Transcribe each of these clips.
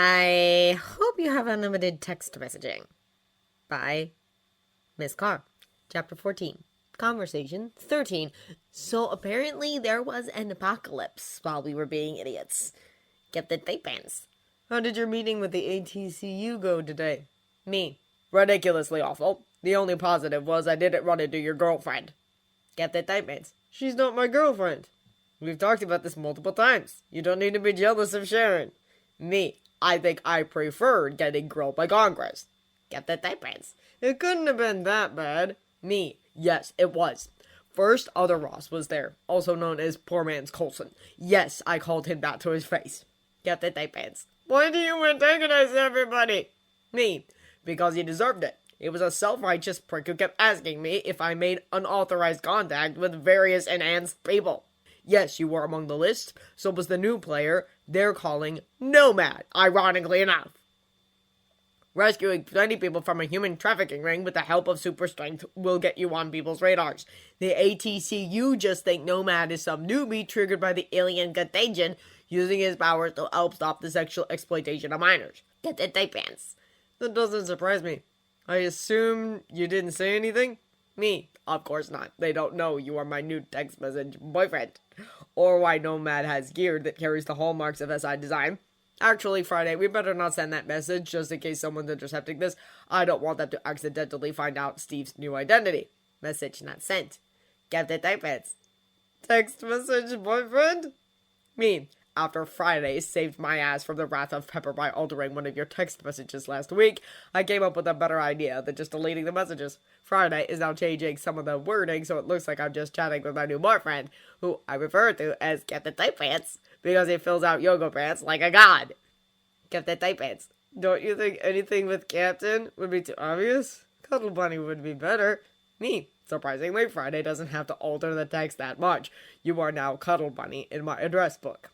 I hope you have unlimited text messaging. By Miss Carr. Chapter 14. Conversation 13. So apparently there was an apocalypse while we were being idiots. Get the tape pants. How did your meeting with the ATCU go today? Me. Ridiculously awful. The only positive was I didn't run into your girlfriend. Get the tape pants. She's not my girlfriend. We've talked about this multiple times. You don't need to be jealous of Sharon. Me. I think I preferred getting grilled by Congress. Get the tape pants. It couldn't have been that bad. Me. Yes, it was. First, other Ross was there, also known as Poor Man's Coulson. Yes, I called him that to his face. Get the tape pants. Why do you antagonize everybody? Me. Because he deserved it. He was a self-righteous prick who kept asking me if I made unauthorized contact with various enhanced people. Yes, you were among the list, so was the new player they're calling Nomad, ironically enough. Rescuing 20 people from a human trafficking ring with the help of super strength will get you on people's radars. The ATCU just think Nomad is some newbie triggered by the alien contagion, using his powers to help stop the sexual exploitation of minors. Get the tape pants. That doesn't surprise me. I assume you didn't say anything? Me. Of course not. They don't know you are my new text message boyfriend. Or why Nomad has gear that carries the hallmarks of SI design. Actually, Friday, we better not send that message just in case someone's intercepting this. I don't want them to accidentally find out Steve's new identity. Message not sent. Get the tape pants. Text message boyfriend? Me. After Friday saved my ass from the wrath of Pepper by altering one of your text messages last week, I came up with a better idea than just deleting the messages. Friday is now changing some of the wording so it looks like I'm just chatting with my new boyfriend, who I refer to as Get the Tape Pants, because he fills out yoga pants like a god. Get the tape pants. Don't you think anything with Captain would be too obvious? Cuddle Bunny would be better. Me. Surprisingly, Friday doesn't have to alter the text that much. You are now Cuddle Bunny in my address book.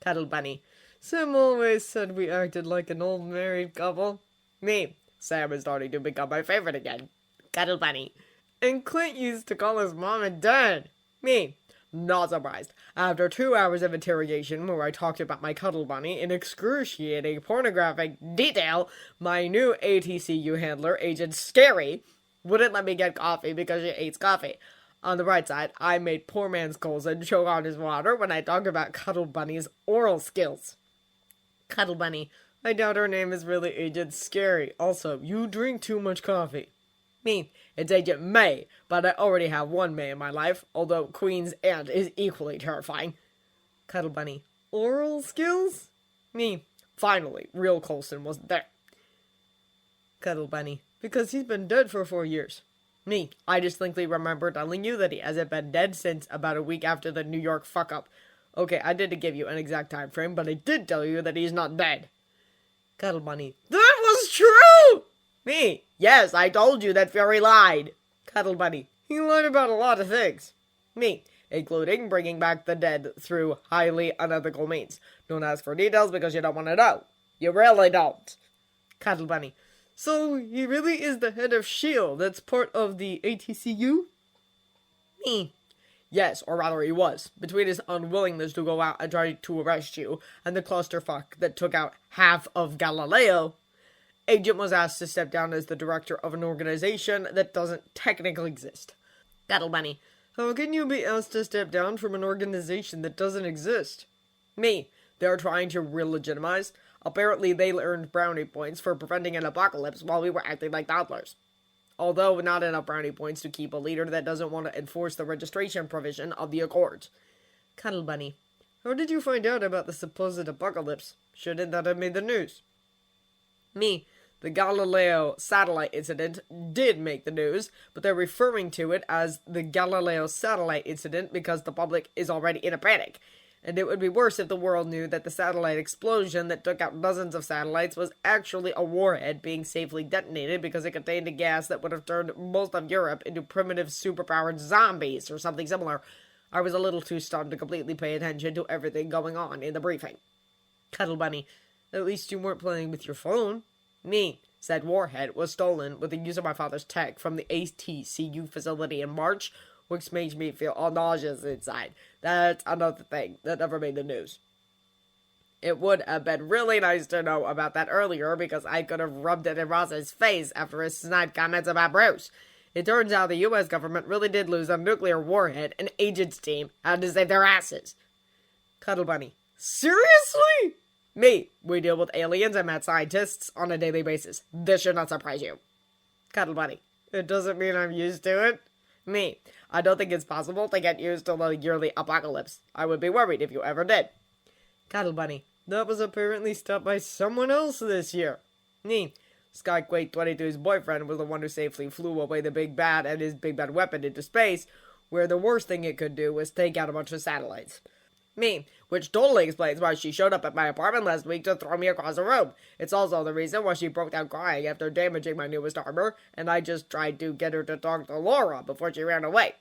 Cuddle Bunny. Sam always said we acted like an old married couple. Me. Sam is starting to become my favorite again. Cuddle Bunny. And Clint used to call his mom and dad. Me. Not surprised. After 2 hours of interrogation where I talked about my Cuddle Bunny in excruciating pornographic detail, my new ATCU handler, Agent Scary, wouldn't let me get coffee because she hates coffee. On the bright side, I made Poor Man's Coulson choke on his water when I talked about Cuddle Bunny's oral skills. Cuddle Bunny. I doubt her name is really Agent Scary. Also, you drink too much coffee. Me. It's Agent May, but I already have one May in my life, although Queen's aunt is equally terrifying. Cuddle Bunny. Oral skills? Me. Finally, real Coulson wasn't there. Cuddle Bunny. Because he's been dead for 4 years. Me. I distinctly remember telling you that he hasn't been dead since about a week after the New York fuck-up. Okay, I didn't give you an exact time frame, but I did tell you that he's not dead. Cuddle Bunny. That was true! Me. Yes, I told you that Fury lied. Cuddle Bunny. He lied about a lot of things. Me. Including bringing back the dead through highly unethical means. Don't ask for details because you don't want to know. You really don't. Cuddle Bunny. So, he really is the head of SHIELD that's part of the ATCU? Me. Yes, or rather he was. Between his unwillingness to go out and try to arrest you, and the clusterfuck that took out half of Galileo, Agent was asked to step down as the director of an organization that doesn't technically exist. Cuddle Bunny. How can you be asked to step down from an organization that doesn't exist? Me. They're trying to re-legitimize. Apparently, they earned brownie points for preventing an apocalypse while we were acting like toddlers. Although, not enough brownie points to keep a leader that doesn't want to enforce the registration provision of the Accords. Cuddle Bunny. How did you find out about the supposed apocalypse? Shouldn't that have made the news? Me. The Galileo satellite incident did make the news, but they're referring to it as the Galileo satellite incident because the public is already in a panic. And it would be worse if the world knew that the satellite explosion that took out dozens of satellites was actually a warhead being safely detonated because it contained a gas that would have turned most of Europe into primitive superpowered zombies or something similar. I was a little too stunned to completely pay attention to everything going on in the briefing. Cuddle Bunny. At least you weren't playing with your phone. Me. Said warhead was stolen with the use of my father's tech from the ATCU facility in March, which makes me feel all nauseous inside. That's another thing that never made the news. It would have been really nice to know about that earlier because I could have rubbed it in Ross's face after his snide comments about Bruce. It turns out the U.S. government really did lose a nuclear warhead and agents team had to save their asses. Cuddle Bunny. Seriously? Me. We deal with aliens and mad scientists on a daily basis. This should not surprise you. Cuddle Bunny. It doesn't mean I'm used to it. Me. I don't think it's possible to get used to the yearly apocalypse. I would be worried if you ever did. Cuddle Bunny. That was apparently stopped by someone else this year. Me. Skyquake 22's boyfriend was the one who safely flew away the big bad and his big bad weapon into space, where the worst thing it could do was take out a bunch of satellites. Me, which totally explains why she showed up at my apartment last week to throw me across the room. It's also the reason why she broke down crying after damaging my newest armor, and I just tried to get her to talk to Laura before she ran away.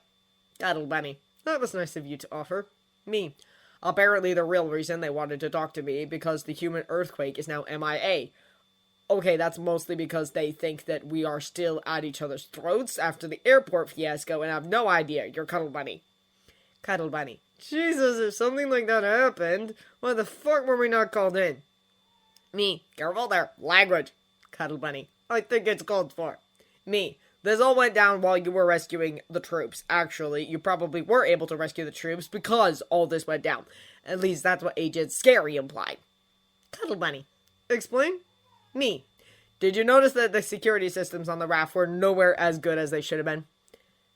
Cuddle Bunny. That was nice of you to offer. Me. Apparently the real reason they wanted to talk to me because the human earthquake is now MIA. Okay, that's mostly because they think that we are still at each other's throats after the airport fiasco and have no idea you're Cuddle Bunny. Cuddle Bunny. Jesus, if something like that happened, why the fuck were we not called in? Me. Careful there. Language. Cuddle Bunny. I think it's called for. Me. This all went down while you were rescuing the troops. Actually, you probably were able to rescue the troops because all this went down. At least that's what Agent Scary implied. Cuddle Bunny. Explain? Me. Did you notice that the security systems on the raft were nowhere as good as they should have been?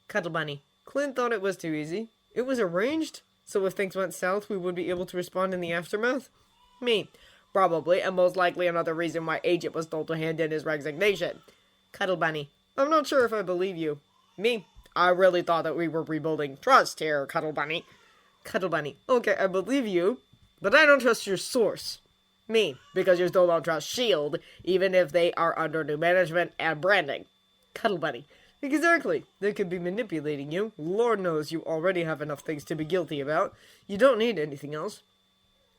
Cuddle Bunny. Clint thought it was too easy. It was arranged, so if things went south, we would be able to respond in the aftermath? Me. Probably, and most likely another reason why Agent was told to hand in his resignation. Cuddle Bunny. I'm not sure if I believe you. Me. I really thought that we were rebuilding trust here, Cuddle Bunny. Cuddle Bunny. Okay, I believe you, but I don't trust your source. Me. Because you still don't trust SHIELD, even if they are under new management and branding. Cuddle Bunny. Exactly. They could be manipulating you. Lord knows you already have enough things to be guilty about. You don't need anything else.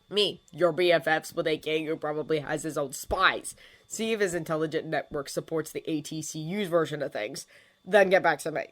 Me. Your BFFs with ATCU probably has his own spies. See if his intelligent network supports the ATCU's version of things. Then get back to me.